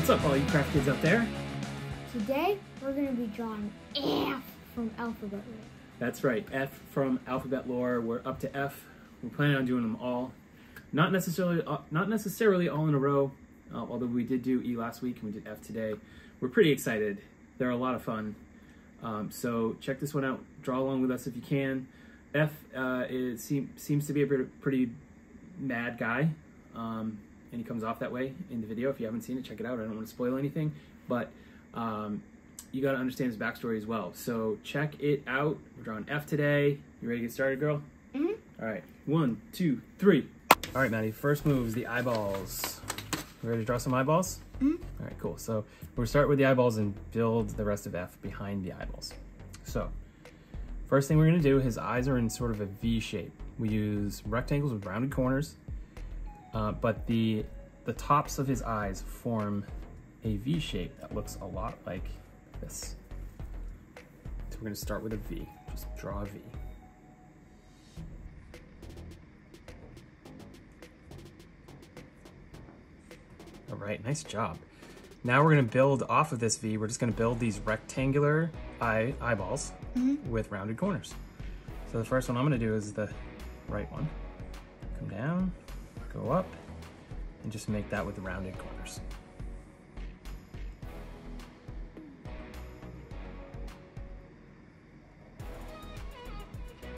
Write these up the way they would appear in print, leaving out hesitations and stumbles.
What's up, all you craft kids out there? Today, we're going to be drawing F from alphabet lore. That's right, F from alphabet lore. We're up to F. We're planning on doing them all. Not necessarily all in a row, although we did do E last week and we did F today. We're pretty excited. They're a lot of fun. So check this one out. Draw along with us if you can. F seems to be a pretty mad guy. And he comes off that way in the video. If you haven't seen it, check it out. I don't want to spoil anything, but you got to understand his backstory as well. So check it out. We're drawing F today. You ready to get started, girl? Mm-hmm. All right, 1, 2, 3. All right, Maddie, first move is the eyeballs. You ready to draw some eyeballs? Mm-hmm. All right, cool. So we'll start with the eyeballs and build the rest of F behind the eyeballs. So first thing we're gonna do, his eyes are in sort of a V shape. We use rectangles with rounded corners, but the tops of his eyes form a V shape that looks a lot like this. So we're gonna start with a V, just draw a V. All right, nice job. Now we're gonna build off of this V, we're just gonna build these rectangular eyeballs with rounded corners. So the first one I'm gonna do is the right one. Come down, go up, and just make that with the rounded corners.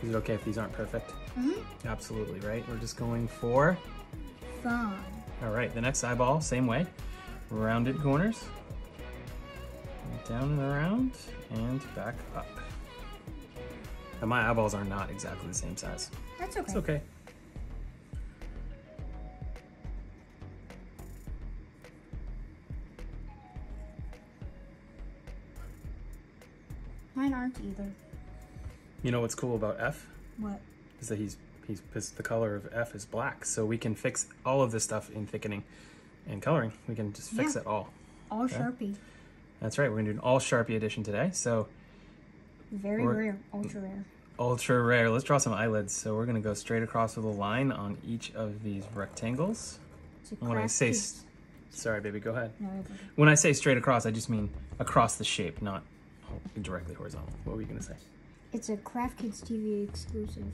Is it okay if these aren't perfect? Mm-hmm. Absolutely, right? We're just going for Fun. All right, the next eyeball, same way. Rounded corners. Down and around, and back up. And my eyeballs are not exactly the same size. That's okay. It's okay. Mine aren't either. You know what's cool about F? What? Is that the color of F is black, so we can fix all of this stuff in thickening and coloring. We can just fix it all. All okay? Sharpie. That's right, we're gonna do an all Sharpie edition today. So very rare, ultra rare. Ultra rare. Let's draw some eyelids. So we're gonna go straight across with a line on each of these rectangles. And when I say, sorry baby, go ahead. No, when I say straight across, I just mean across the shape, not directly horizontal. What were you gonna say? It's a Craft Kids TV exclusive.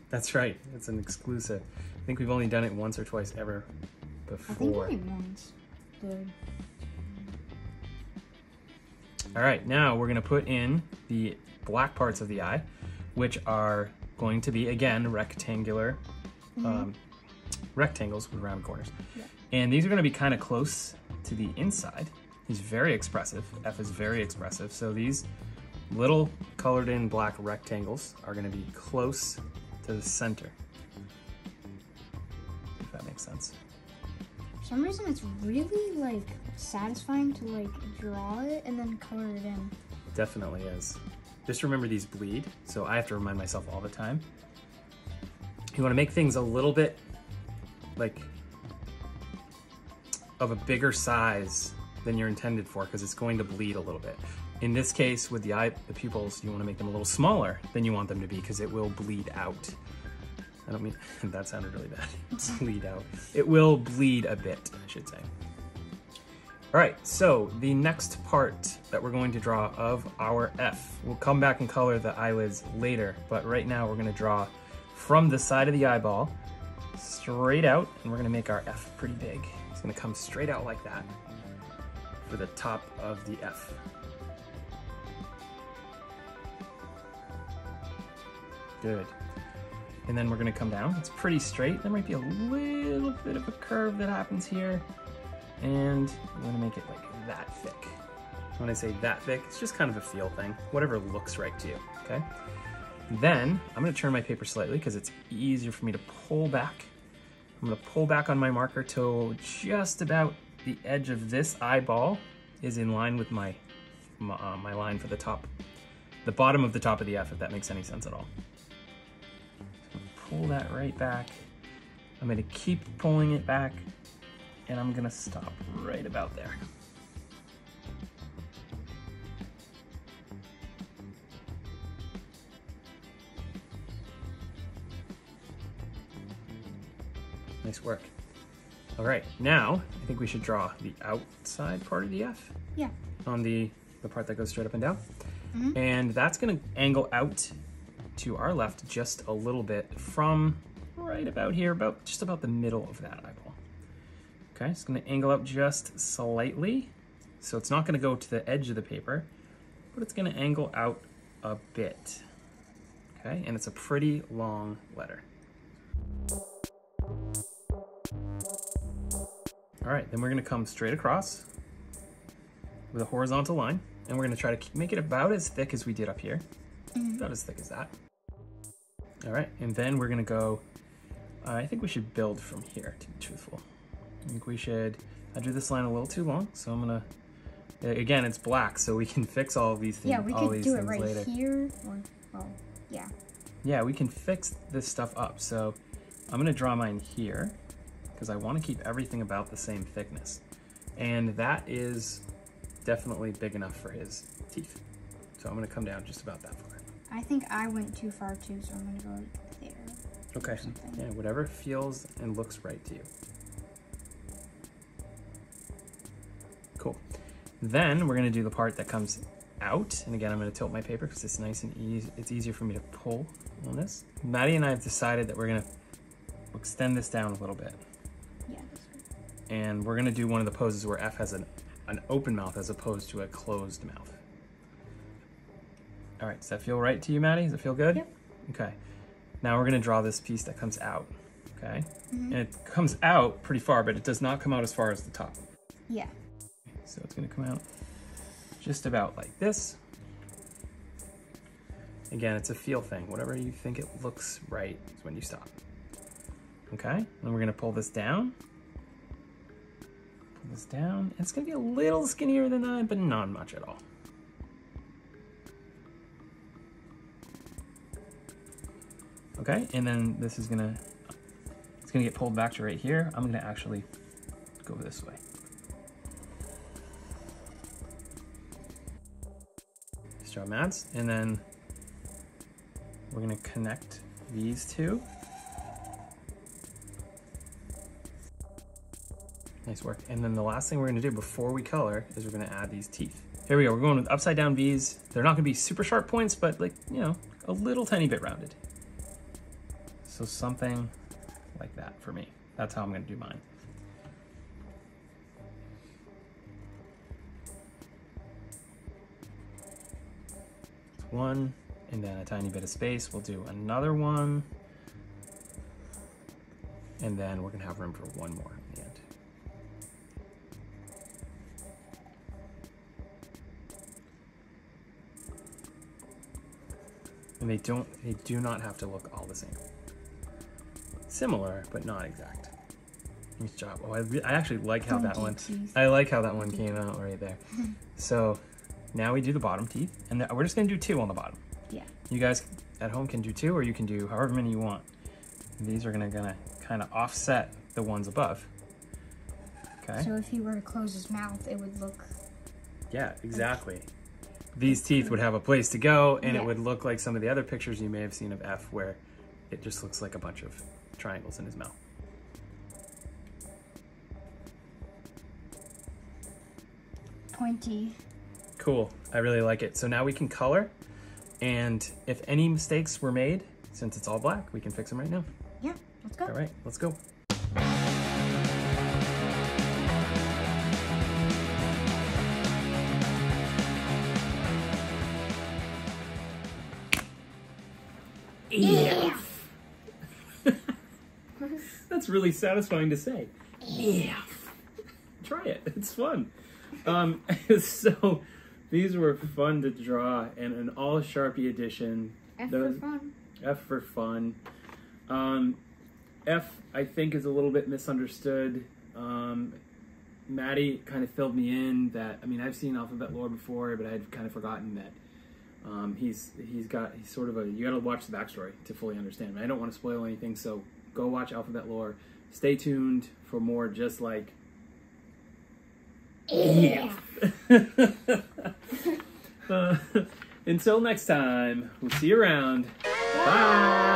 That's right, it's an exclusive. I think we've only done it once or twice ever before. I think only once. Good. All right, now we're gonna put in the black parts of the eye, which are going to be, again, rectangular, rectangles with round corners. Yeah. And these are gonna be kind of close to the inside. He's very expressive, F is very expressive, so these little colored in black rectangles are gonna be close to the center. If that makes sense. For some reason it's really like satisfying to like draw it and then color it in. Definitely is. Just remember these bleed, so I have to remind myself all the time. You wanna make things a little bit like of a bigger size than you're intended for, because it's going to bleed a little bit. In this case, with the pupils, you want to make them a little smaller than you want them to be, because it will bleed out. I don't mean, that sounded really bad. Bleed out. It will bleed a bit, I should say. All right, so the next part that we're going to draw of our F, we'll come back and color the eyelids later, but right now we're going to draw from the side of the eyeball straight out, and we're going to make our F pretty big. It's going to come straight out like that for the top of the F. Good. And then we're gonna come down. It's pretty straight. There might be a little bit of a curve that happens here. And I'm gonna make it like that thick. When I say that thick, it's just kind of a feel thing. Whatever looks right to you, okay? Then, I'm gonna turn my paper slightly because it's easier for me to pull back. I'm gonna pull back on my marker till just about the edge of this eyeball is in line with my line for the top. The bottom of the top of the F, if that makes any sense at all. Pull that right back. I'm gonna keep pulling it back, and I'm gonna stop right about there. Nice work. All right, now I think we should draw the outside part of the F. Yeah. On the part that goes straight up and down. And that's gonna angle out to our left just a little bit from right about here, just about the middle of that eyeball. Okay, it's gonna angle up just slightly. So it's not gonna go to the edge of the paper, but it's gonna angle out a bit. Okay, and it's a pretty long letter. All right, then we're gonna come straight across with a horizontal line, and we're gonna try to make it about as thick as we did up here. About as thick as that. All right, and then we're gonna go, I think we should build from here, to be truthful. I think we should, I drew this line a little too long, so I'm gonna, again, it's black, so we can fix all of these things, Yeah, we could do it right here, or, well, yeah. Yeah, we can fix this stuff up. So I'm gonna draw mine here, because I wanna keep everything about the same thickness. And that is definitely big enough for his teeth. So I'm gonna come down just about that far. I think I went too far too, so I'm gonna go there. Okay, yeah, whatever feels and looks right to you. Cool. Then we're gonna do the part that comes out. And again, I'm gonna tilt my paper because it's nice and easy. It's easier for me to pull on this. Maddie and I have decided that we're gonna extend this down a little bit. Yeah, that's good. And we're gonna do one of the poses where F has an open mouth as opposed to a closed mouth. All right, does that feel right to you, Maddie? Does it feel good? Yep. Okay. Now we're gonna draw this piece that comes out, okay? And it comes out pretty far, but it does not come out as far as the top. Yeah. So it's gonna come out just about like this. Again, it's a feel thing. Whatever you think it looks right is when you stop. Okay, then we're gonna pull this down. Pull this down. It's gonna be a little skinnier than that, but not much at all. Okay, and then this is gonna, it's gonna get pulled back to right here. I'm gonna actually go this way. Just draw Mads, and then we're gonna connect these two. Nice work. And then the last thing we're gonna do before we color is we're gonna add these teeth. Here we go, we're going with upside down V's. They're not gonna be super sharp points, but like, you know, a little tiny bit rounded. So something like that for me. That's how I'm gonna do mine. One, and then a tiny bit of space. We'll do another one. And then we're gonna have room for one more in the end. And they do not have to look all the same. Similar, but not exact. Nice job. Oh, I actually like how that one, I like how that one came out right there. So now we do the bottom teeth, and we're just gonna do 2 on the bottom. Yeah. You guys at home can do 2, or you can do however many you want. And these are gonna kind of offset the ones above. Okay. So if he were to close his mouth, it would look. Yeah, exactly. These teeth would have a place to go, and Yeah. it would look like some of the other pictures you may have seen of F, where it just looks like a bunch of triangles in his mouth. Pointy. Cool, I really like it. So now we can color, and if any mistakes were made, since it's all black, we can fix them right now. Yeah, let's go. All right, let's go. Yeah. That's really satisfying to say. Yeah. Try it. It's fun. So these were fun to draw, and an all Sharpie edition. F for fun. F for fun. F, I think, is a little bit misunderstood. Maddie kind of filled me in that, I mean, I've seen alphabet lore before, but I'd kind of forgotten that he's sort of a, you gotta watch the backstory to fully understand. I don't want to spoil anything, so go watch alphabet lore. Stay tuned for more just like, yeah. Until next time, we'll see you around. Bye.